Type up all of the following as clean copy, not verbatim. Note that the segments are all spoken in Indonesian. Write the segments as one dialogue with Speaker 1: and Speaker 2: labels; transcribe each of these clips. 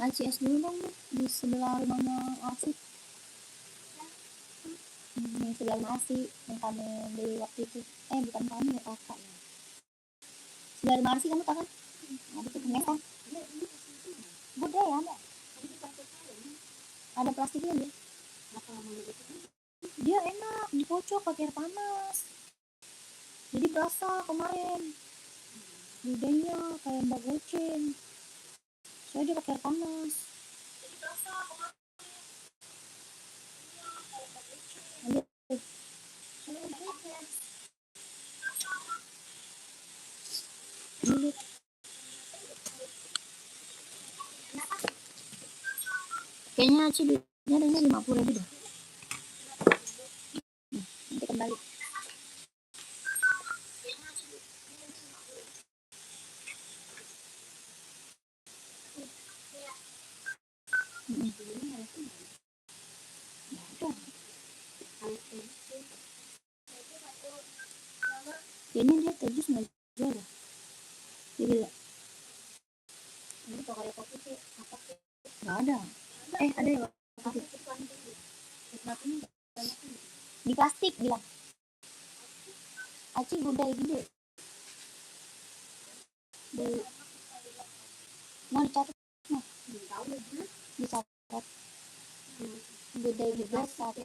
Speaker 1: ACS dulu dong, di sebelah rumahnya Arsy. Yang sebelah rumah Arsy yang kami beli waktu itu. Bukan kami ya, kakak ya. Sebelah rumah Arsy kamu tahu kan? Ada tuh pengesan. Gede ya, ada plastiknya dia. Dia enak, dikocok pakai air panas. Jadi berasa kemarin. Gedenya kayak mbak goceng. Soalnya dia pakai air panas. Kayaknya Aci duitnya adanya 50.000 deh. Nanti kembali. Kayaknya dia terus nggak jual ya. Dia bilang nggak ada. Ada ya di plastik bilang. Aci udah gede. Mau dicatat nah. Dicatat. Gede juga satu.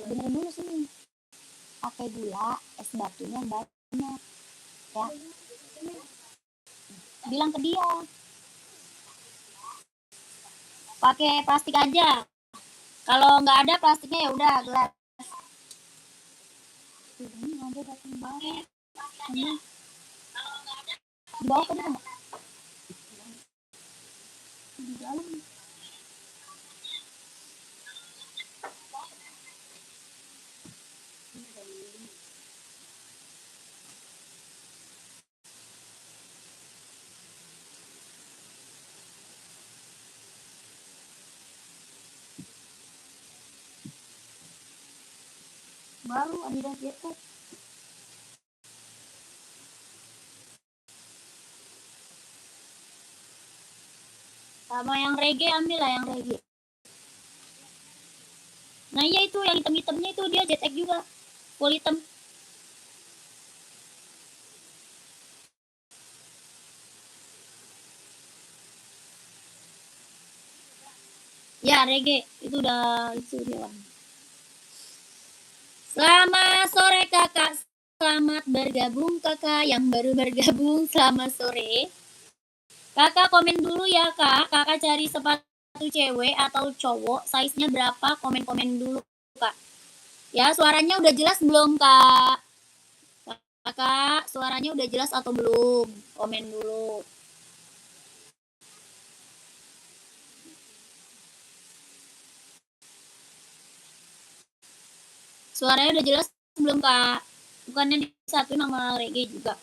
Speaker 1: Benerin dulu sini. Pakai gula, es batunya banyak. Ya. Bilang ke dia. Pakai plastik aja. Kalau nggak ada plastiknya ya udah gelas. Ini ada datang baru. Ini di bawah tadi kan? Di dalam. Baru Adidas Jetpack. Sama yang reggae, ambil lah yang reggae. Nah iya itu yang hitam-hitamnya itu dia Jetpack juga, full hitam. Ya reggae itu udah itu dia. Selamat sore kakak, selamat bergabung kakak yang baru bergabung, selamat sore. Kakak komen dulu ya kak, kakak cari sepatu cewek atau cowok, size-nya berapa, komen-komen dulu kak. Ya suaranya udah jelas belum kak? Kakak suaranya udah jelas atau belum? Komen dulu. Suaranya udah jelas belum kak? Bukannya disatuin sama reggae juga?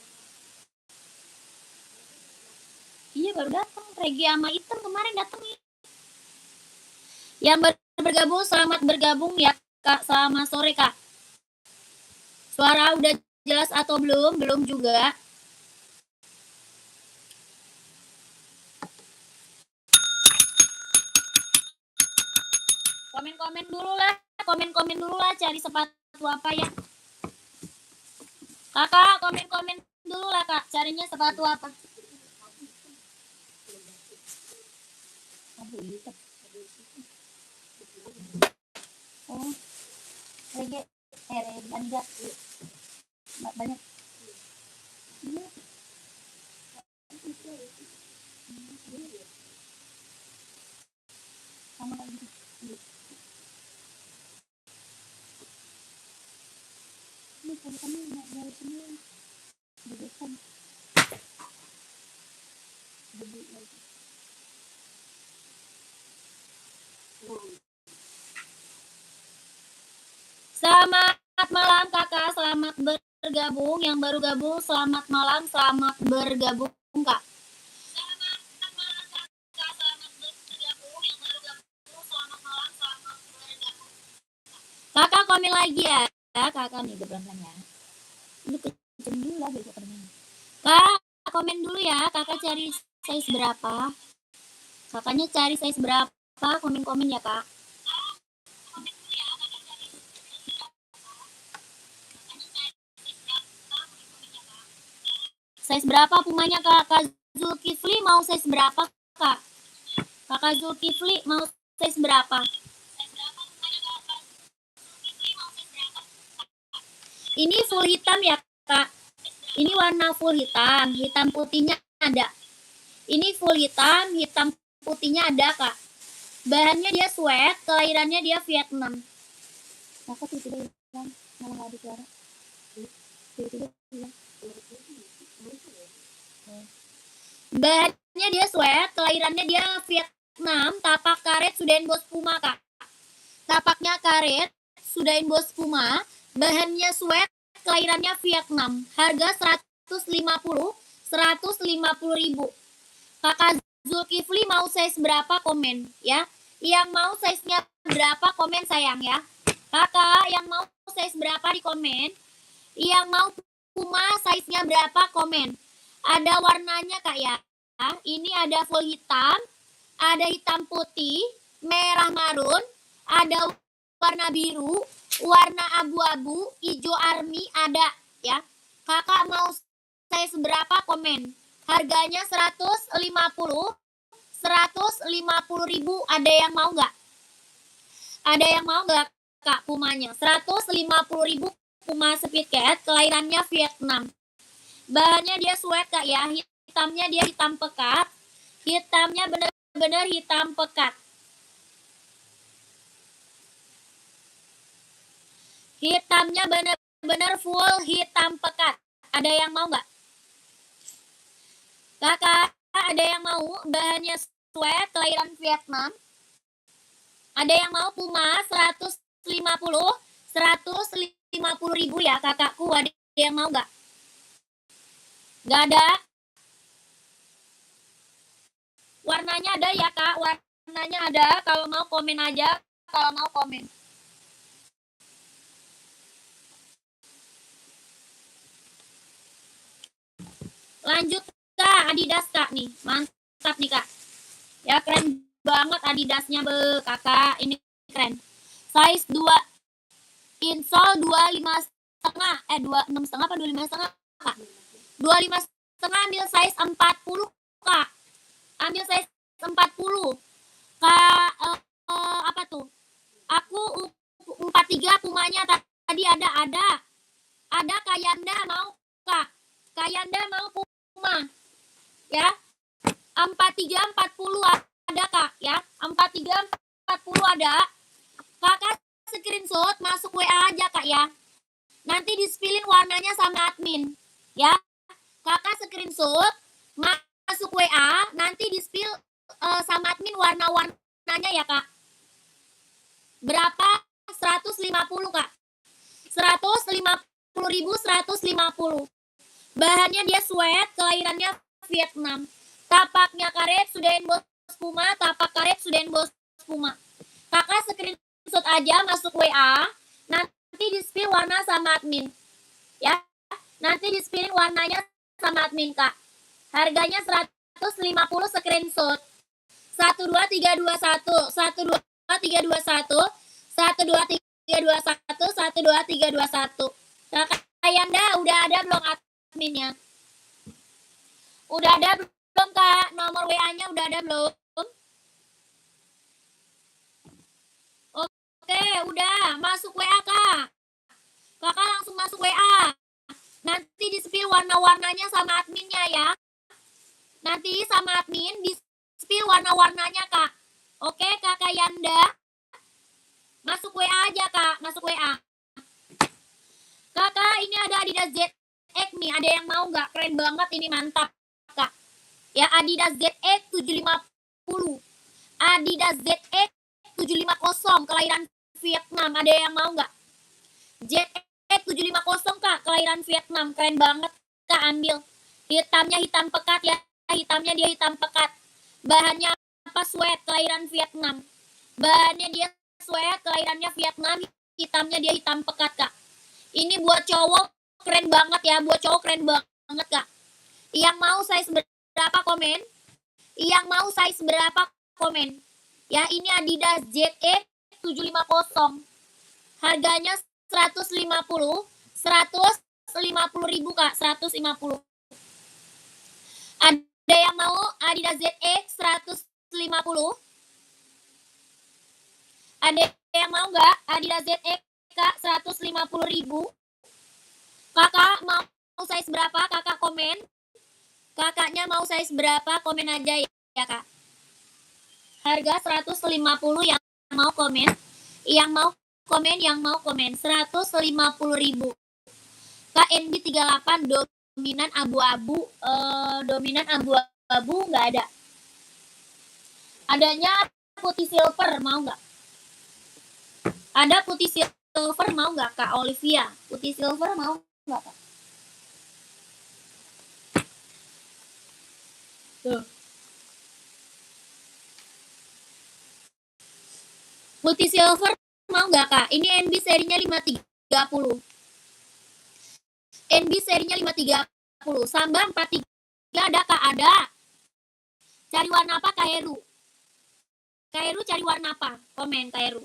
Speaker 1: Iya baru datang, reggae sama hitam kemarin datang nih. Yang bergabung selamat bergabung ya kak, selamat sore kak. Suara udah jelas atau belum? Belum juga. Komen-komen dulu lah, cari sepatu apa ya. Kakak komen-komen dulu lah kak, carinya sepatu apa. Reggae, Adidas banyak. Sama lagi. Ini kami dari sini dibesan. Selamat malam kakak, selamat bergabung. Yang baru gabung selamat malam, selamat bergabung kak. Selamat malam kakak, selamat bergabung. Yang baru gabung selamat malam, selamat bergabung. Kakak komen lagi ya, kakak nih pelan-pelan ya. Lu kenceng dulu lah besok kedengeran. Kak komen dulu ya, kakak cari size berapa. Kakaknya cari size berapa, komen-komen ya kak. Size berapa pumanya kak? Kak Zulkifli mau size berapa kak? Kakak Zulkifli mau size berapa? Ini full hitam ya kak. Ini warna full hitam, hitam putihnya ada. Ini full hitam, hitam putihnya ada kak. Bahannya dia sweat, kelahirannya dia Vietnam. Kakak tiba-tiba bilang, malah nggak ada suara. Tiba-tiba bilang. Bahannya dia sweat, kelahirannya dia Vietnam, tapak karet sudahin bos Puma kak. Tapaknya karet, sudahin bos Puma, bahannya sweat, kelahirannya Vietnam. Harga 150 ribu. Kakak Zulkifli mau size berapa, komen ya. Yang mau size-nya berapa, komen sayang ya. Kakak yang mau size berapa di komen. Yang mau Puma size-nya berapa, komen. Ada warnanya kak ya. Ini ada full hitam, ada hitam putih, merah marun, ada warna biru, warna abu-abu, hijau army ada ya. Kakak mau size berapa, komen. Harganya 150 ribu. Ada yang mau nggak? Ada yang mau nggak kak Pumanya? 150 ribu Puma Speed Cat, kelahirannya Vietnam. Bahannya dia sweat kak ya. Hitamnya dia hitam pekat. Hitamnya bener-bener hitam pekat. Hitamnya bener-bener full hitam pekat. Ada yang mau nggak? Kakak, ada yang mau? Bahannya sweat, kelahiran Vietnam. Ada yang mau Puma 150 ribu ya kakakku. Ada yang mau nggak? Nggak ada. Warnanya ada ya kak. Warnanya ada. Kalau mau komen aja. Kalau mau komen. Lanjut kak. Adidas kak nih. Mantap nih kak. Ya keren banget Adidasnya be kakak. Ini keren. Size 2 insole 25,5. 26,5 apa 25,5 kak? 25,5 ambil size 40 kak. Ambil size 40 kak. Apa tuh? Aku 43 Pumanya tadi ada Kayanda mau kak. Kayanda mau Puma ya. 43 40 ada kak ya. 43 40 ada. Kakak screenshot masuk WA aja kak ya. Nanti di-spillin warnanya sama admin ya. Kakak screenshot masuk WA, nanti di-spill sama admin warna-warnanya ya kak. Berapa? 150 kak. 150 ribu 150. Bahannya dia sweat, kelahirannya Vietnam. Tapaknya karet, sudahin bos Puma, tapak karet, sudahin bos Puma. Kakak screenshot aja masuk WA, nanti di-spill warna sama admin ya. Nanti di-spillin warnanya sama admin kak. Harganya 150 screenshot. 12321 12321 12321 12321. Kakak Yanda udah ada belum adminnya? Udah ada belum kak? Nomor WA-nya udah ada belum? Oke, udah masuk WA kak. Kakak langsung masuk WA. Nanti di-spill warna-warnanya sama adminnya ya. Nanti sama admin di-spill warna-warnanya kak. Oke kakak Yanda. Masuk WA aja kak. Masuk WA. Kakak ini ada Adidas ZX nih. Ada yang mau nggak? Keren banget ini, mantap kak. Ya Adidas ZX 750. Adidas ZX 750 kelahiran Vietnam. Ada yang mau nggak? ZX 750 kak, kelahiran Vietnam. Keren banget kak, ambil. Hitamnya hitam pekat ya. Hitamnya dia hitam pekat. Bahannya apa? Sweat, kelahiran Vietnam. Bahannya dia sweat, kelahirannya Vietnam. Hitamnya dia hitam pekat kak. Ini buat cowok keren banget ya. Buat cowok keren banget kak. Yang mau size berapa komen? Yang mau size berapa komen. Ya, ini Adidas ZE 750. Harganya 150 ribu Kak, 150. Ada yang mau Adidas ZE 150? Ada yang mau nggak Adidas ZE Kak 150 ribu? Kakak mau size berapa? Kakak komen. Kakaknya mau size berapa? Komen aja ya Kak. Harga 150 yang mau komen. Yang mau komen 150 ribu. KNB 38 dominan abu-abu. Dominan abu-abu nggak ada. Adanya putih silver, mau nggak? Ada putih silver, mau nggak Kak Olivia? Putih silver mau nggak Kak? Tuh. Putih silver mau nggak Kak? Ini NB serinya 530. NB serinya 530. Samba 43 ada Kak? Ada. Cari warna apa Kak Heru? Kak Heru cari warna apa? Komen Kak Heru.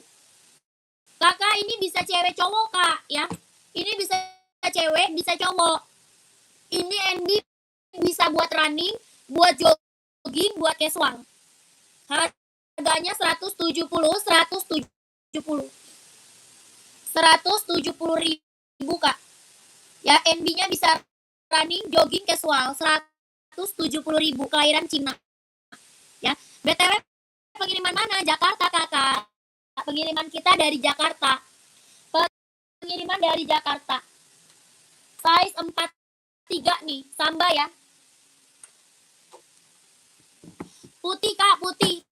Speaker 1: Kakak ini bisa cewek cowok Kak ya. Ini bisa cewek, bisa cowok. Ini NB bisa buat running, buat jogging, buat casual. Harganya 170 ribu Kak. Ya, NB-nya bisa running, jogging, casual. 170 ribu, kelahiran Cina. Ya, BTW pengiriman mana? Jakarta Kakak. Pengiriman kita dari Jakarta. Pengiriman dari Jakarta. Size 43 nih, Samba ya. Putih Kak, putih.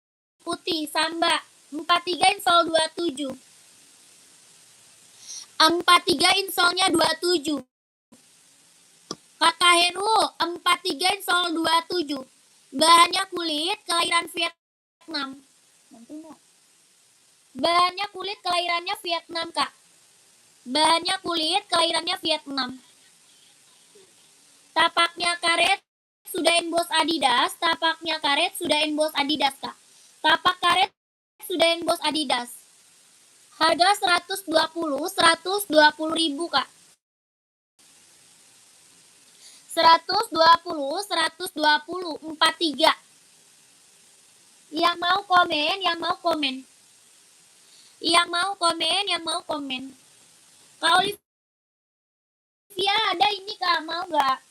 Speaker 1: Putih, Samba. 43 insol 27. 43 insolnya 27. Kakak Heru, 43 insol 27. Bahannya kulit, kelahiran Vietnam. Bahannya kulit, kelahirannya Vietnam Kak. Bahannya kulit, kelahirannya Vietnam. Tapaknya karet, sudah emboss Adidas. Tapaknya karet, sudah emboss Adidas Kak. Tapak karet, sudah emboss Adidas. Harga 120 ribu Kak. 120, 43. Yang mau komen, yang mau komen. Yang mau komen, yang mau komen. Kak Olivia ada ini Kak, mau nggak?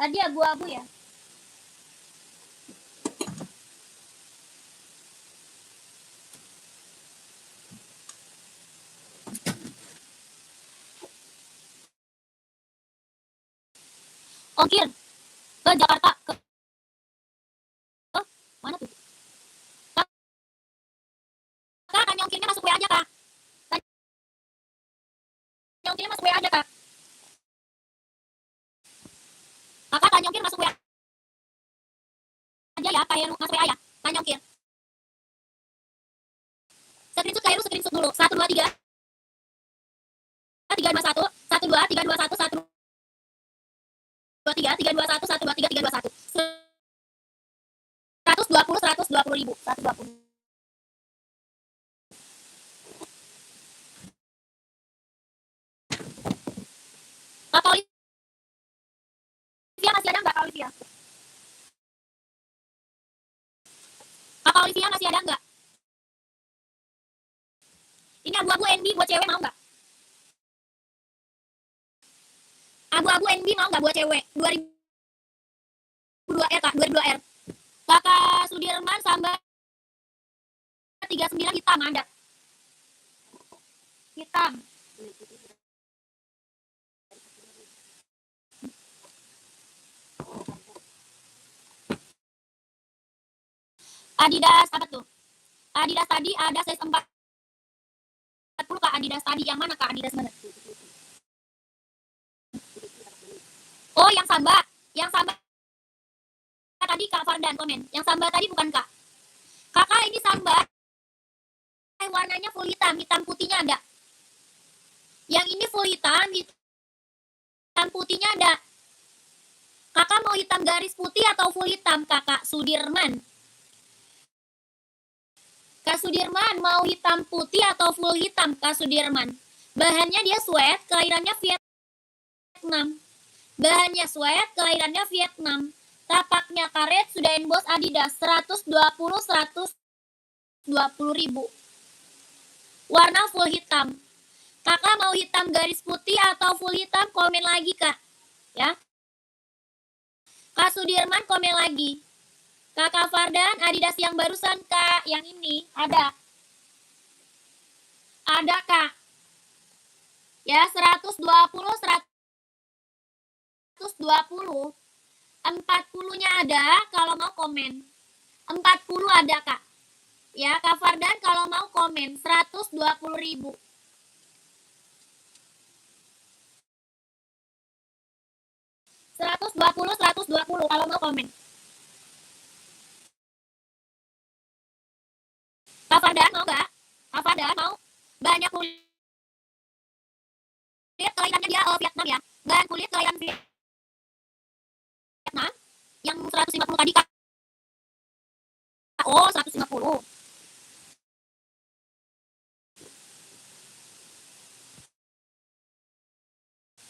Speaker 1: Tadi abu-abu ya. Ongkir ke Jakarta ke mana tuh? Kak, tanya ongkirnya masuk WA aja Kak. Tanya ongkirnya masuk WA aja Kak. Kakak tanya ongkir masuk WA aja ya, Kak Heru masuk WA ya. Tanya ongkir. Screenshot Kak Heru, screenshot dulu. 1 2 3 321 1 2 321 1 2 3 321 1 2 3 321. 120 ribu, 120. Kak Olivia masih ada nggak Kak Olivia? Kak Olivia masih ada nggak? Ini abu-abu NB buat cewek mau nggak? Abu-abu NB mau nggak buat cewek? 2002R Kak, 2002R. Kakak Sudirman Samba 39 hitam ada. Hitam. Adidas apa tuh? Adidas tadi ada size 40 Kak. Adidas tadi yang mana Kak? Adidas mana? Oh, yang Samba. Yang Samba tadi Kak Fardan komen. Yang Samba tadi bukan Kak. Kakak ini Samba. Warnanya full hitam, hitam putihnya ada. Yang ini full hitam, hitam putihnya ada. Kakak mau hitam garis putih atau full hitam Kakak Sudirman? Kak Sudirman mau hitam putih atau full hitam, Kak Sudirman? Bahannya dia sweat, kelahirannya Vietnam. Bahannya sweat, kelahirannya Vietnam. Tapaknya karet, sudah emboss Adidas. 120 ribu. Warna full hitam. Kakak mau hitam garis putih atau full hitam? Komen lagi, Kak. Ya. Kak Sudirman komen lagi. Kakak Fardan, Adidas yang barusan, Kak. Yang ini ada. Ada, Kak. Ya, 120. 40-nya ada, kalau mau komen. 40 ada, Kak. Ya, Kak Fardan kalau mau komen 120 ribu. Seratus dua puluh kalau mau komen. Kak Fardan mau nggak? Kak Fardan mau? Banyak kulit kelahirannya dia Vietnam ya. Bahan kulit kelahiran Vietnam yang 150 tadi, Kak. Oh, 150.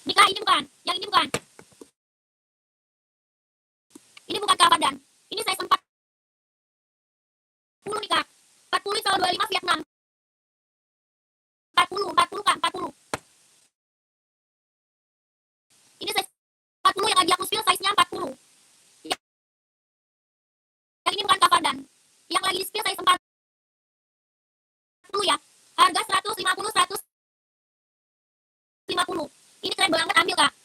Speaker 1: Ini, Kak, ini bukan. Yang ini bukan. Ini bukan Kak Fardan. Ini size 40 nih, Kak. 40 kalau 25 Vietnam. 40 Kak, 40. Ini size 40 yang lagi aku spill size-nya 40. Yang ini bukan Kak Fardan. Yang lagi di spill size 40 ya. Harga 150. Ini keren banget, ambil, Kak.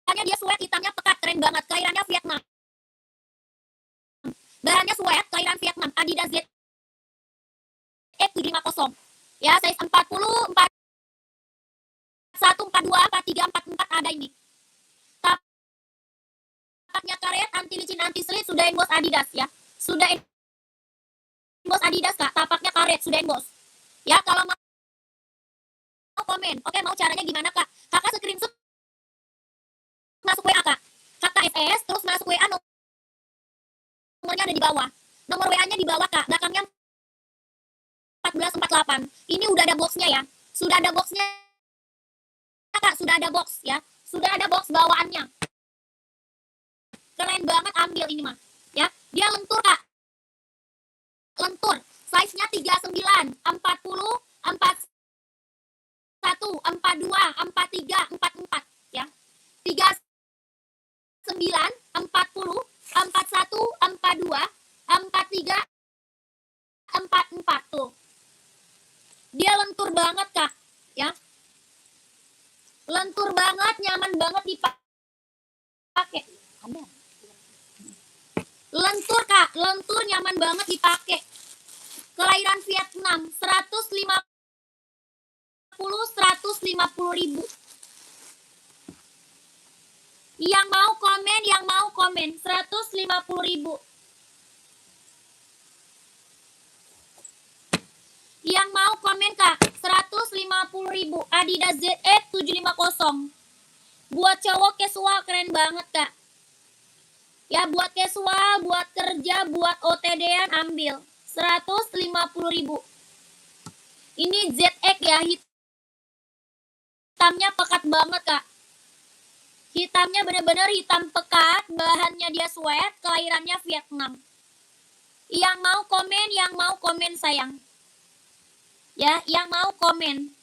Speaker 1: Bahannya dia sweat, hitamnya pekat, keren banget. Kelahirannya Vietnam. Bahannya sweat, kelahiran Vietnam. Adidas ZX750. Ya, size 40, 41, 42, 43, 44 ada ini. Tapaknya karet, anti licin, anti slip, sudah emboss Adidas ya. Sudah emboss Adidas, Kak. Tapaknya karet, sudah emboss. Ya, kalau mau komen. Oke, mau caranya gimana, Kak? Kakak screenshot masuk WA, Kak. Kakak SS, terus masuk WA, nomornya ada di bawah. Nomor WA-nya di bawah, Kak. Belakangnya 1448. Ini udah ada boxnya ya. Sudah ada boxnya, Kak. Sudah ada box ya. Sudah ada box bawaannya. Keren banget, ambil ini mah. Ya, dia lentur, Kak. Lentur. Size-nya 39, 40, 41, 42, 43, 44 ya. 39, 40, 41, 42, 43, 44 tuh. Dia lentur banget, Kak. Ya. Lentur banget, nyaman banget dipakai. Lentur, Kak. Lentur, nyaman banget dipakai. Kelahiran Vietnam, 150 ribu. Yang mau komen 150 ribu. Yang mau komen, Kak, 150 ribu. Adidas ZX750. Buat cowok casual, keren banget, Kak. Ya, buat casual, buat kerja, buat OTD-an, ambil 150 ribu. Ini ZX ya, hitamnya pekat banget, Kak. Hitamnya bener-bener hitam pekat, bahannya dia sweat, kelahirannya Vietnam. Yang mau komen sayang. Ya, yang mau komen.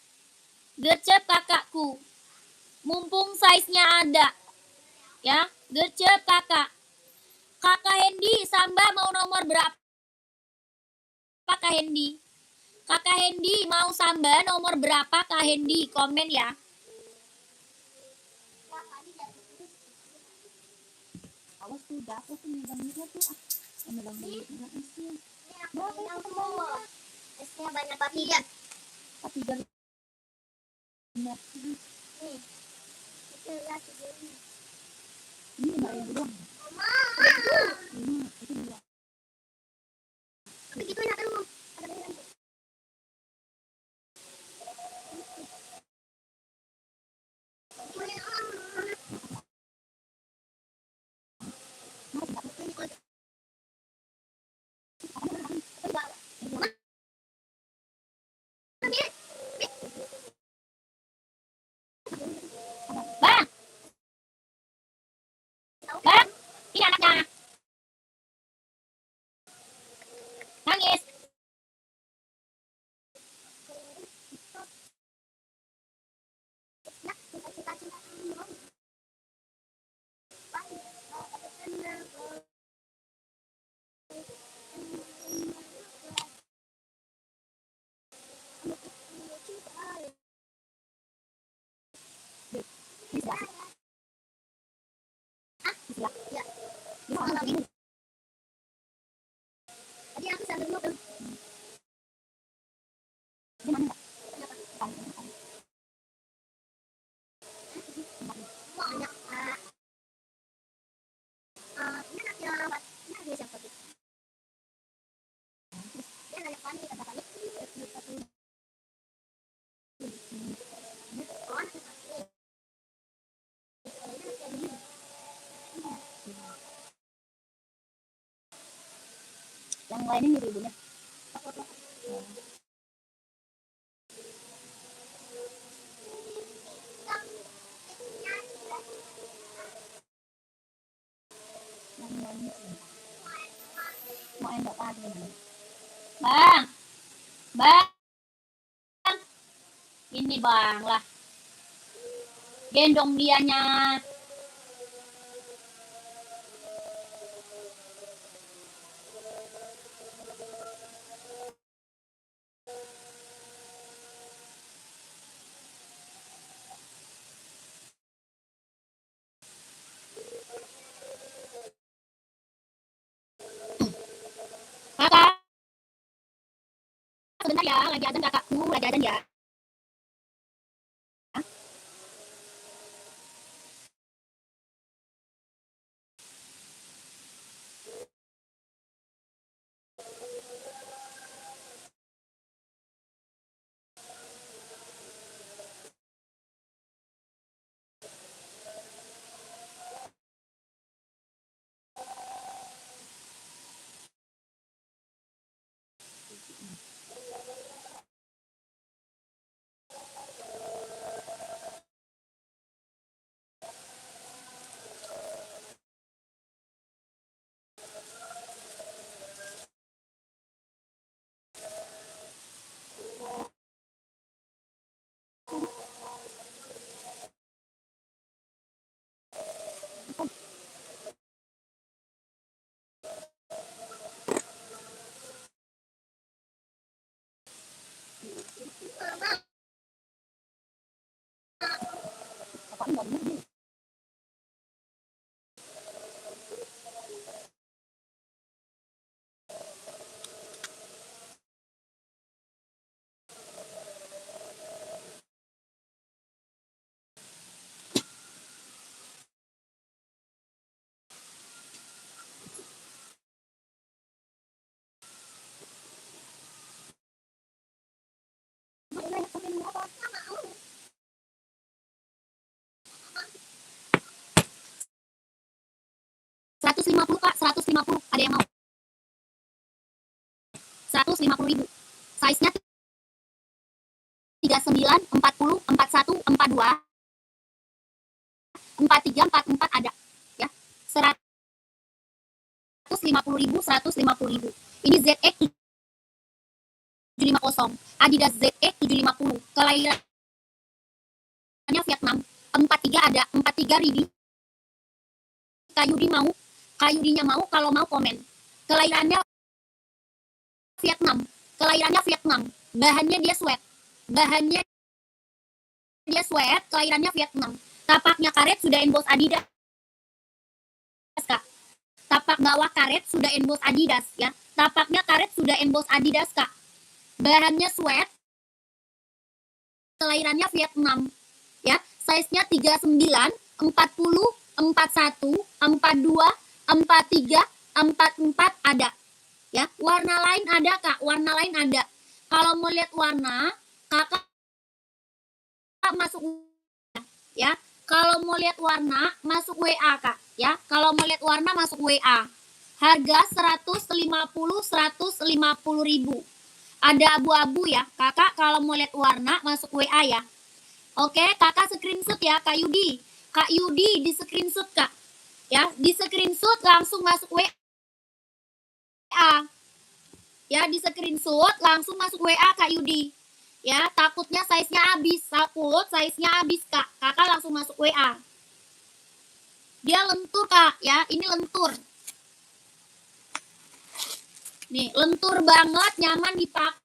Speaker 1: Gercep kakakku. Mumpung size-nya ada. Ya, gercep kakak. Kakak Hendy, Samba mau nomor berapa? Kak Hendy. Kakak Hendy mau Samba nomor berapa, Kak Hendy? Komen ya. Awas tuh, jatuh tuh megangnya tuh. Megang banyak esnya. Berapa yang semua? Esnya banyak, 43. 43. Nih. Itu ya, ini enggak yang doang. Mama. Itu dua. Begitu ya, kan, ada lagi. Bang, bang, ini anaknya nangis. Yang lainnya nyuruh ibunya. Mau endok lagi. Bang, bang, ini bang lah. Gendong dianya. Kakak, sebentar ya, lagi azan kakakku, lagi azan ya. $150 kak, 150. Ada yang mau? 150.000. Size-nya 39, 40, 41, 42, 43, 44 ada. Ya, 150.000, 150.000. Ini ZX 750, Adidas ZX 750. Kelahirannya Vietnam. 43 ada, 43 ribi. Kayudinya mau, kalau mau komen. Kelahirannya Vietnam. Bahannya dia sweat. Kelahirannya Vietnam. Tapaknya karet sudah emboss Adidas, Kak. Tapak bawah karet sudah emboss Adidas ya. Tapaknya karet sudah emboss Adidas, Kak. Bahannya sweat. Kelahirannya Vietnam. Ya, size-nya 39, 40, 41, 42, 43, 44 ada. Ya, warna lain ada, Kak. Warna lain ada. Kalau mau lihat warna, Kakak masuk ya. Kalau mau lihat warna, masuk WA, Kak. Ya, kalau mau lihat warna masuk WA. Harga 150.000. Ada abu-abu ya. Kakak kalau mau lihat warna masuk WA ya. Oke, kakak screenshot ya, Kak Yudi. Kak Yudi di screenshot kak. Ya, di screenshot langsung masuk WA. Ya, di screenshot langsung masuk WA Kak Yudi. Ya, takutnya size-nya habis. Takut size-nya habis kak. Kakak langsung masuk WA. Dia lentur kak, ya. Ini lentur. Nih, lentur banget, nyaman dipakai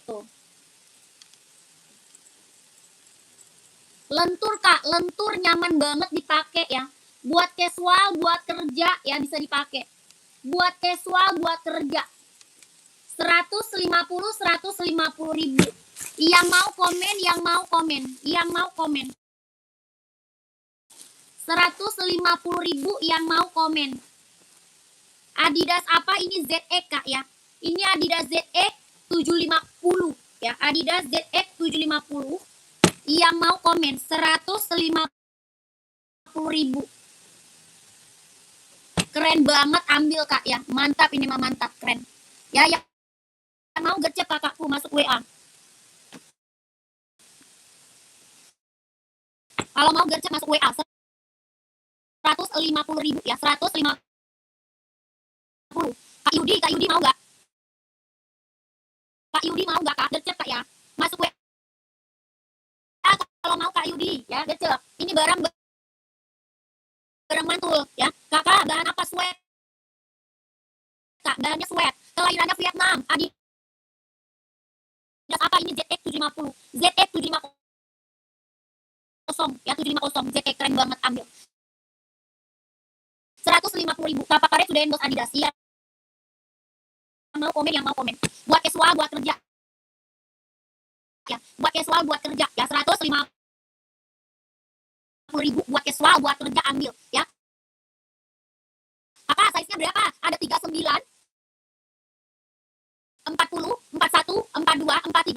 Speaker 1: tuh. Lentur kak, lentur nyaman banget dipakai ya. Buat casual, buat kerja ya bisa dipakai. Buat casual, buat kerja. 150 ribu. Yang mau komen, yang mau komen, yang mau komen. 150 ribu yang mau komen. Adidas apa ini? ZX kak ya. Ini Adidas ZX 750 ya. Adidas ZX 750. Yang mau komen 150 ribu. Keren banget, ambil kak ya. Mantap, ini mah mantap, keren. Ya, yang mau gercep kakakku masuk WA. Kalau mau gercep masuk WA 150 ribu ya. 150. Kak Yudi mau gak? Kak Yudi mau gak kak? Gercep kak ya. Masuk WA kalau mau Kak Yudi ya, gercep. Ini barang mantul ya. Kakak bahan apa? Sweat. Kak, bahannya sweat. Kelahirannya Vietnam. Adidas apa ini? ZX 750. ZX 750 ya, 750 ZX, keren banget, ambil 150 ribu. Tapak karet sudah endorse Adidas ya. Yang mau komen, yang mau komen. Buat casual, buat kerja ya. Buat casual, buat kerja ya. 150 ribu buat casual, buat kerja, ambil ya. Apa size nya berapa? Ada 39, 40, 41, 42, 43,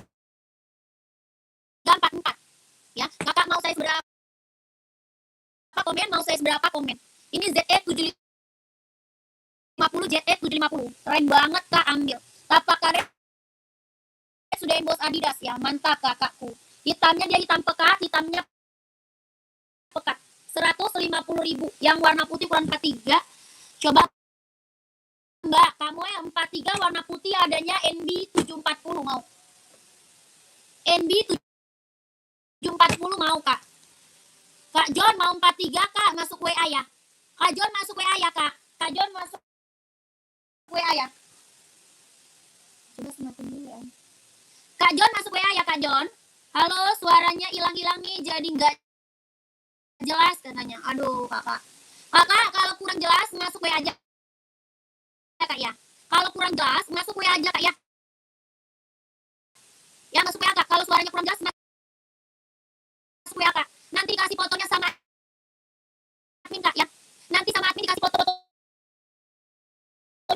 Speaker 1: 44 ya. Kakak mau size berapa komen, mau size berapa komen. Ini ZX 750, ZX 750, keren banget kak, ambil. Tapak karet sudah endorse Adidas ya, mantap kakakku. Hitamnya dia hitam pekat, hitamnya pekat. 150 ribu. Yang warna putih ukuran 43. Coba Mbak, kamu yang 43 warna putih adanya NB 740 mau. NB 740 mau kak. Kak John mau 43 kak, masuk WA ya. Kak John masuk WA ya kak. Kak John masuk WA ya. Coba semakin dulu ya. Kak John masuk WA ya Kak John. Halo, suaranya hilang-hilang nih, jadi nggak jelas katanya. Aduh kakak. Kakak kalau kurang jelas masuk WA aja kak ya. Kalau kurang jelas masuk WA aja kak ya. Ya masuk WA kak. Kalau suaranya kurang jelas masuk WA kak. Nanti kasih fotonya sama admin kak ya. Nanti sama admin dikasih foto-fotonya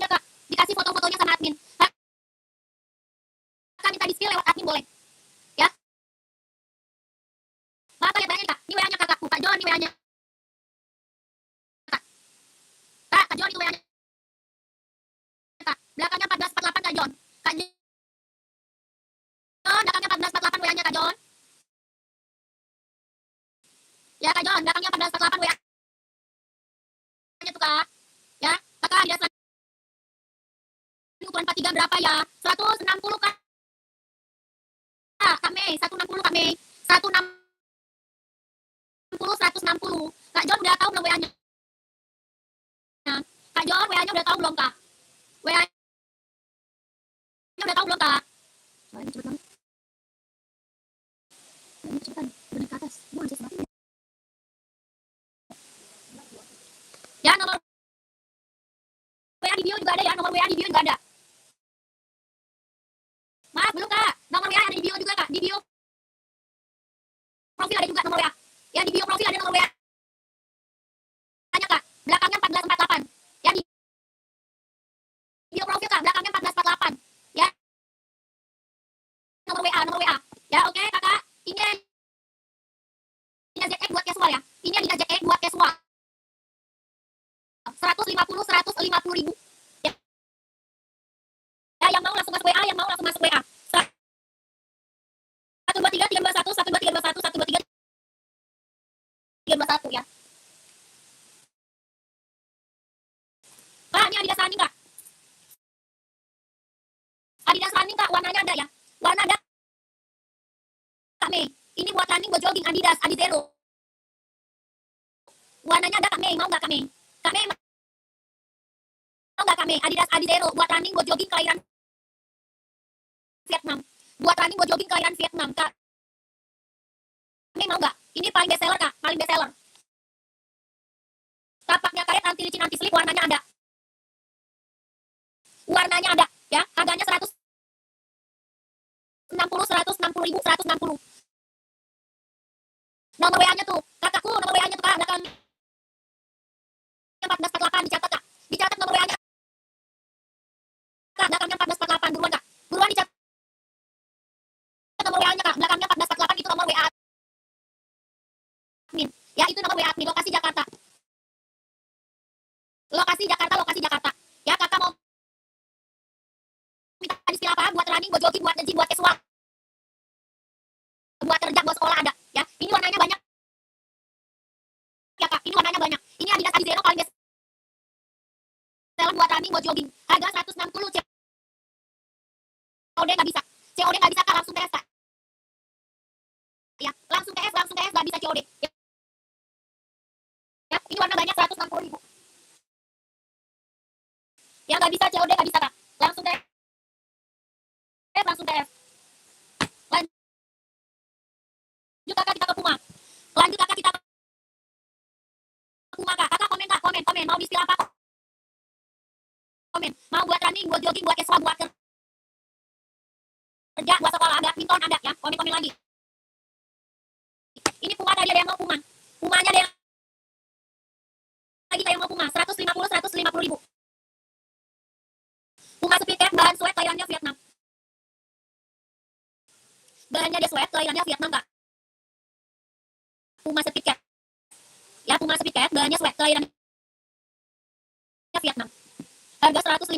Speaker 1: kak. Dikasih foto-fotonya sama admin. Kakak minta di-skill lewat admin boleh. Ya. Kakak lihat WA-nya kak. Ini WA-nya kakakku. Kak John ini WA-nya. Kak John itu WA-nya. Belakangnya 1448 Kak John. Kak John, belakangnya 1448 WA-nya Kak John. Ya Kak John, belakangnya 1448 WA-nya tuh Kak. Ya, kakak ada ukuran 43 berapa ya? 160 Kak. Kak Mei, 160 Kak Mei. 160. Kak John udah tahu belum WA-nya? Kak John, WA-nya udah tahu belum Kak? WA-nya udah tahu belum Kak? Soalnya cepet banget. Ini cepetan, udah naik ke atas. Gue anjir semakin. Ya, nomor WA di bio juga ada ya, nomor WA di bio juga ada. Maaf, belum Kak. Nomor WA ada di bio juga Kak, di bio profil ada juga nomor WA. Ya, di bio profil ada nomor WA. Tanya Kak, belakangnya 1448. Ya, di bio profil Kak, belakangnya 1448. Ya. Nomor WA. Ya, oke Kakak. Ini Adidas ZX buat casual ya. Ini Adidas ZX buat casual. 150 ribu. Ya. Ya, yang mau langsung masuk WA, yang mau langsung masuk WA. 123 13 Kak Mei. Ini buat running, buat jogging, Adidas, Adizero. Warnanya ada Kak Mei, mau nggak Kak Mei? Kak Mei mau nggak Kak Mei? Adidas, Adizero, buat running, buat jogging, kelahiran Vietnam. Buat running, buat jogging, kelahiran Vietnam, Kak Mei mau nggak? Ini paling best seller Kak, paling best seller. Tapaknya karet anti licin, anti slip, warnanya ada. Warnanya ada, ya. Harganya 160, 160 ribu, 160. Nomor WA-nya tuh, kakakku, nomor WA-nya tuh Kak, belakang 1448 dicatat Kak. Dicatat nomor WA-nya Kak, belakangnya 1448, buruan Kak. Buruan dicatat nomor WA-nya Kak, belakangnya 1448 itu nomor WA admin. Ya, itu nomor WA admin, lokasi Jakarta. Lokasi Jakarta, lokasi Jakarta. Ya, kakak mau minta istilah apa? Buat running, buat jogging, buat nge-gym, buat casual. Buat kerja, buat sekolah ada. Ya, ini warnanya banyak. Ya Kak, ini warnanya banyak. Ini Adidas Adizero paling best seller buat running, buat jogging. Harga 160, COD nggak bisa. COD nggak bisa Kak, langsung TS Kak. Ya, langsung TS, nggak bisa COD. Ya, ya, ini warna banyak 160 ribu. Ya, nggak bisa COD, nggak bisa Kak. Langsung TS, langsung TS. Lanjut Kakak, kita ke Puma. Lanjut Kakak, kita ke Puma Kak. Kakak komen Kak, komen. Mau istilah apa? Komen. Mau buat running, buat jogging, buat casual, buat kerja, buat sekolah ada. Minton ada ya. Komen lagi. Ini Puma tadi ada yang mau Puma. Pumanya ada yang lagi yang mau Puma. 150 ribu. Puma speedcat, bahan sweat, kelahirannya Vietnam. Bahannya dia sweat, kelahirannya Vietnam Kak. Puma speedcat. Ya, Puma speedcat, bahannya sweat, kelahirannya Vietnam. Harga 150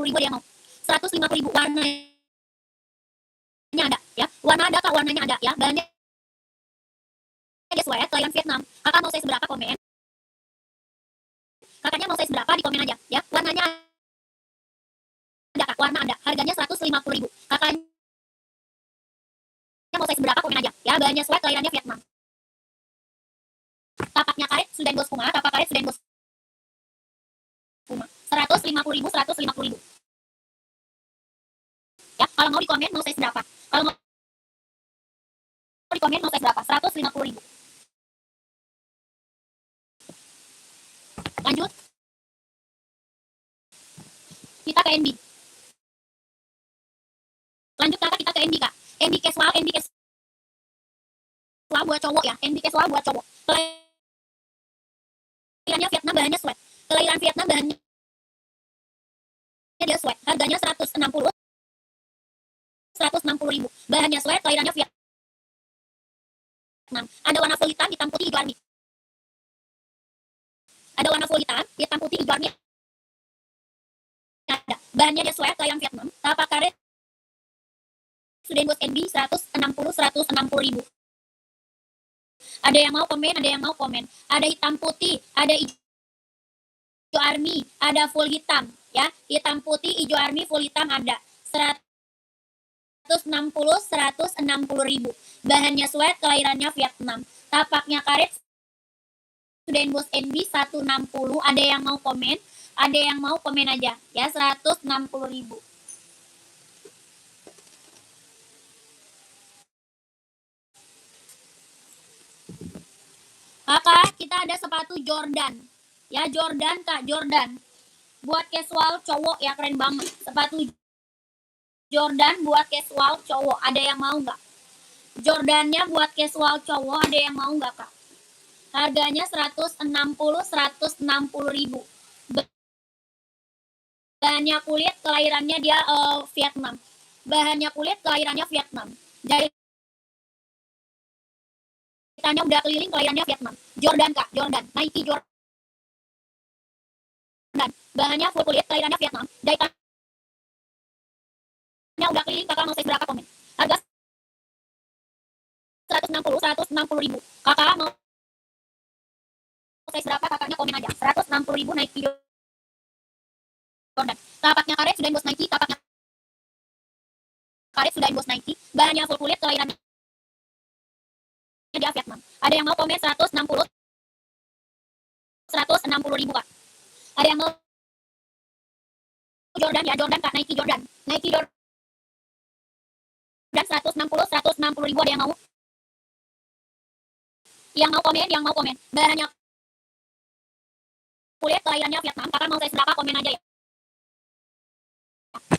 Speaker 1: ribu dia mau. 150 ribu, warnanya ada ya. Warna ada Kak, warnanya ada ya. Bahannya dia sweat, kelahiran Vietnam. Kakak mau size berapa, komen. Kakaknya mau size berapa di komen aja ya. Warnanya ada Kak, warna ada. Harganya 150 ribu. Kakaknya mau size berapa, komen aja ya. Bahannya sweat, kelahirannya Vietnam. Tapaknya karet, sudah bos Puma. Tapak karet, sudah bos Puma. 150 ribu, 150 ribu. Ya, kalau mau di komen mau size berapa. Kalau mau di komen mau size berapa. 150 ribu. Lanjut, kita ke NB. Lanjut Kakak, kita ke NB Kak. NB casual, buat cowok ya. NB casual buat cowok. Kelahirannya Vietnam, bahannya sweat. Kelahiran Vietnam, bahannya dia sweat. Harganya 160 ribu. Bahannya sweat, kelahirannya Vietnam. Ada warna full hitam, hitam putih, hijau army. Ada warna full hitam putih, hijau army. Ada. Bahannya dia sweat, kelahiran Vietnam. Tapak karet sudah bos NB 160 ribu. Ada yang mau komen. Ada hitam putih, ada hijau army, ada full hitam ya. Hitam putih, hijau army, full hitam ada. 160 ribu. Bahannya sweat, kelahirannya Vietnam. Tapaknya karet sudah bos NB 160. Ada yang mau komen? Ada yang mau komen aja ya. 160 ribu. Kakak, kita ada sepatu Jordan. Ya, Jordan Kak, Jordan. Buat casual cowok ya, keren banget. Sepatu Jordan buat casual cowok. Ada yang mau nggak? Jordannya buat casual cowok, ada yang mau nggak Kak? Harganya 160 ribu. Bahannya kulit, kelahirannya dia Vietnam. Bahannya kulit, kelahirannya Vietnam. Jahitannya udah keliling, kelahirannya Vietnam. Jordan Kak, Jordan. Nike Jordan. Bahannya full kulit, kelahirannya Vietnam. Jahitannya udah keliling, kakak mau size berapa, komen. Harga 160 ribu. Kakak mau size berapa, kakaknya komen aja. 160 ribu Nike Jordan. Tapaknya karet sudah bos Nike, tapaknya karet sudah emboss Nike, bahannya full kulit, kelahirannya di Vietnam. Ada yang mau komen 160 ribu Kak. Ada yang mau Jordan ya, Jordan Kak, Nike Jordan 160 ribu, ada yang mau komen, bahannya kulit, kelahirannya Vietnam. Kakak mau size berapa, komen aja ya.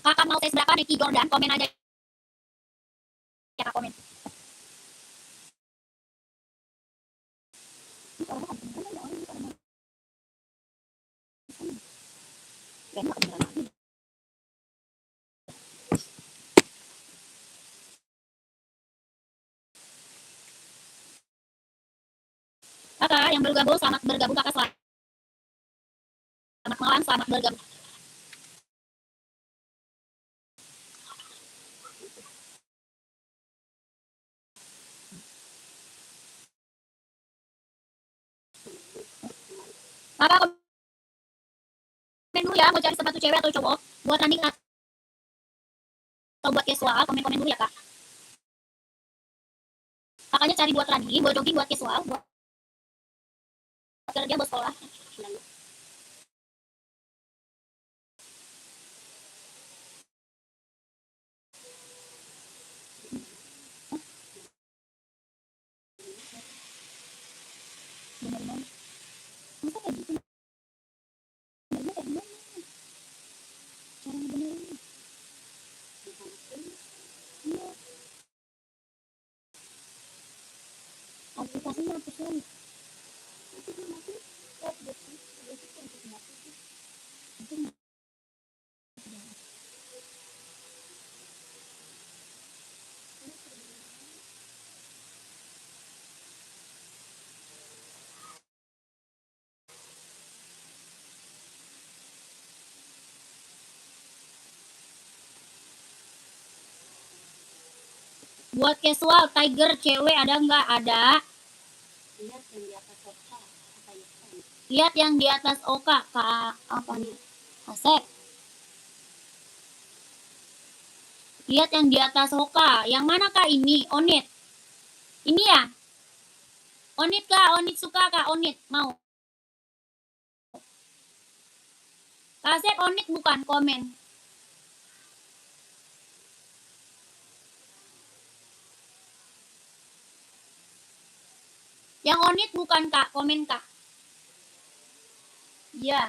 Speaker 1: Kakak mau size berapa Nike Jordan, komen aja ya Kak, komen. Kakak yang baru gabung, selamat bergabung Kakak, selamat malam, selamat bergabung. Kakak komen dulu ya, mau cari sepatu cewek atau cowok buat running atau buat casual, komen dulu ya Kak. Kakaknya cari buat running, buat jogging, buat casual, buat kerja, buat sekolah. Aplikasinya apa sih? Buat casual, Tiger cewek ada nggak? Ada. Lihat yang di atas Oka, Kak. Apa nih? Asep. Lihat yang di atas Oka. Yang mana Kak ini? Onit. Ini ya? Onit Kak, Onit suka Kak, Onit. Mau. Kak Asep, Onit bukan, komen. Yang Onit bukan Kak, komen Kak. Ya.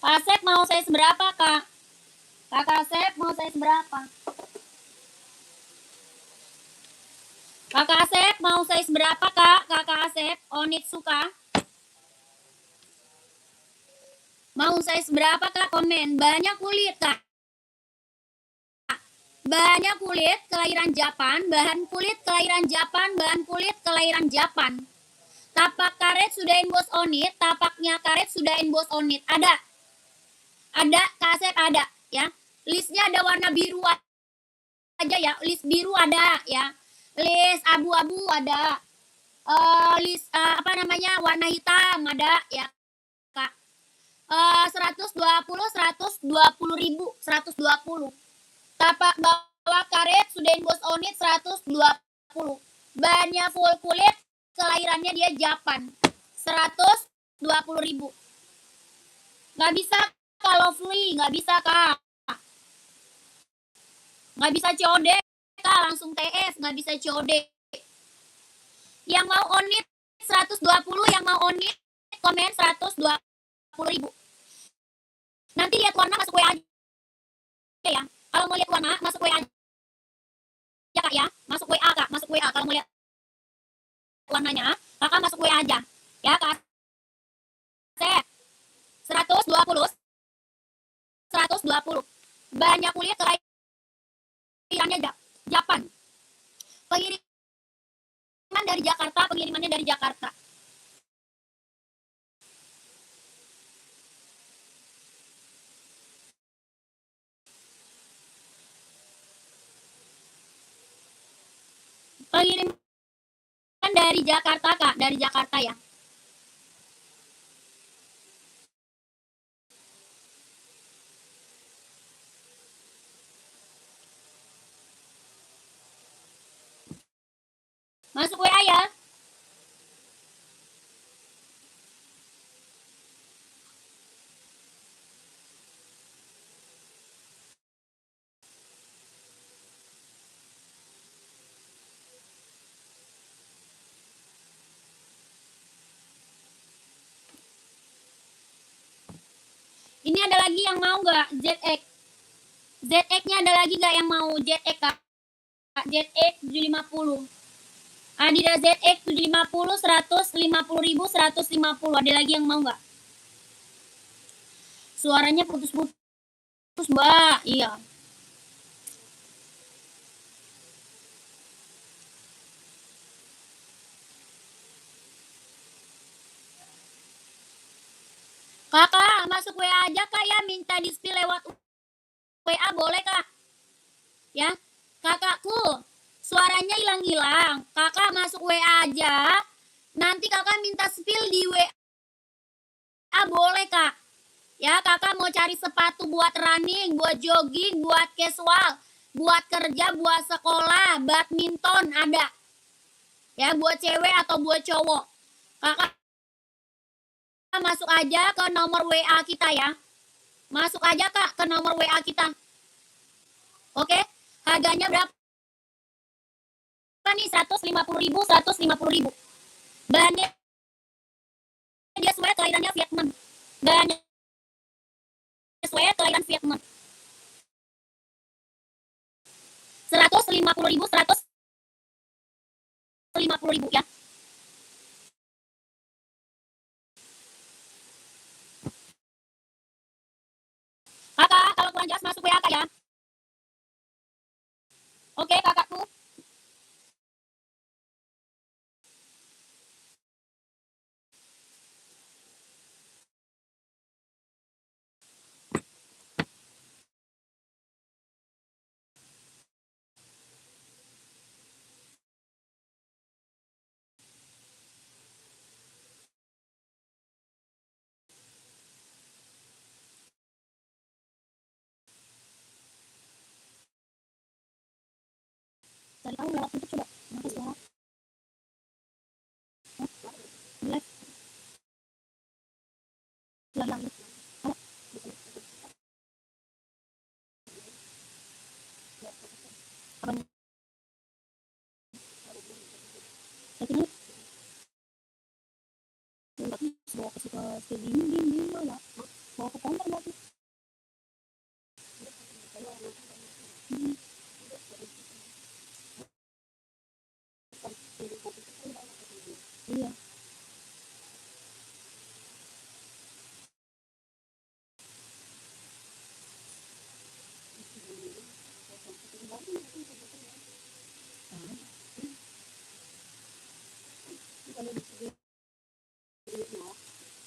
Speaker 1: Kak Asep mau size berapa Kak? Kakak Asep mau size berapa? Kakak Asep mau size berapa Kak? Kakak Asep, Onit suka. Mau size berapa Kak? Komen. Banyak kulit Kak. Bahannya kulit kelahiran Japan, bahan kulit kelahiran Japan, bahan kulit kelahiran Japan. Tapak karet sudah emboss Onit, tapaknya karet sudah emboss Onit. Ada Kak Asep ada ya. Listnya ada warna biru aja ya, list biru ada ya, list abu-abu ada, list apa namanya warna hitam ada ya Kak. 120 ribu, 120. Tapak bawah karet sudah emboss Onit 120. Bahannya full kulit, kelahirannya dia Japan. 120 ribu. Nggak bisa kalau free, nggak bisa Kak. Nggak bisa COD Kak, langsung TS, nggak bisa COD. Yang mau Onit 120, yang mau Onit komen 120 ribu. Nanti lihat warna masuk WA aja ya. Kalau mau lihat warna masuk WA aja Kak ya. Masuk WA Kak, masuk WA. Kalau mau lihat warnanya, Kakak masuk WA aja. Ya Kak. 120. 120. Banyak kulit kelahirannya Japan. Pengiriman dari Jakarta, pengirimannya dari Jakarta. Pengiriman dari Jakarta Kak, dari Jakarta ya. Ini ada lagi yang mau nggak ZX? ZX-nya ada lagi nggak yang mau ZX, Kak? ZX 750. Adidas ZX 750 150.000 150. Ada lagi yang mau nggak? Suaranya putus-putus, Mbak. Iya. Kakak, masuk WA aja, Kak, ya. Minta di-spill lewat WA, boleh, Kak? Ya. Kakakku, suaranya hilang-hilang. Kakak masuk WA aja. Nanti kakak minta spill di WA, boleh, Kak? Ya, kakak mau cari sepatu buat running, buat jogging, buat casual, buat kerja, buat sekolah, badminton ada. Ya, buat cewek atau buat cowok. Kakak masuk aja ke nomor WA kita ya. Masuk aja, Kak, ke nomor WA kita. Oke? Harganya berapa nih? 150.000, 150.000. Bahannya dia sweat, kelahirannya Vietnam. Bahannya sweat, kelahiran Vietnam. 150.000, 150.000 ya. Kakak, kalau kurang jelas masuk WA, Kak, ya. Oke, kakakku. Cari tahu lewat YouTube coba. Kenapa suara? Live. Hilang. Halo. Apa nih? Settingnya bawa ke dinding ya. Bawa ke konter berarti. Iya.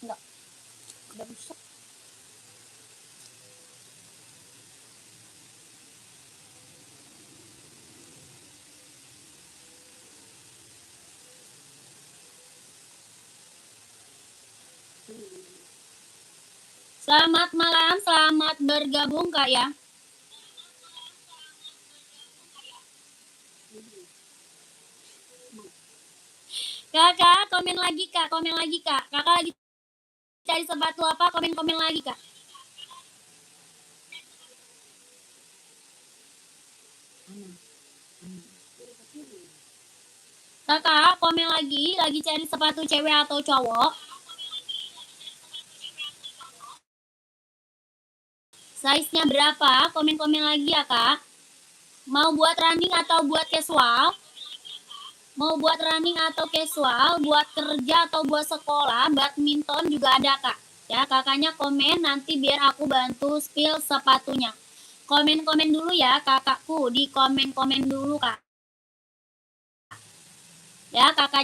Speaker 1: Enggak. Udah rusak. Selamat malam, selamat bergabung, Kak, ya. Kakak, komen lagi, Kak. Komen lagi, Kak. Kakak lagi cari sepatu apa? Komen-komen lagi, Kak. Kakak, komen lagi cari sepatu cewek atau cowok. Size-nya berapa? Komen-komen lagi ya, Kak. Mau buat running atau buat casual? Mau buat running atau casual, buat kerja atau buat sekolah, badminton juga ada, Kak. Ya, kakaknya komen nanti biar aku bantu spill sepatunya. Komen-komen dulu ya, kakakku. Di komen-komen dulu, Kak. Ya, kakak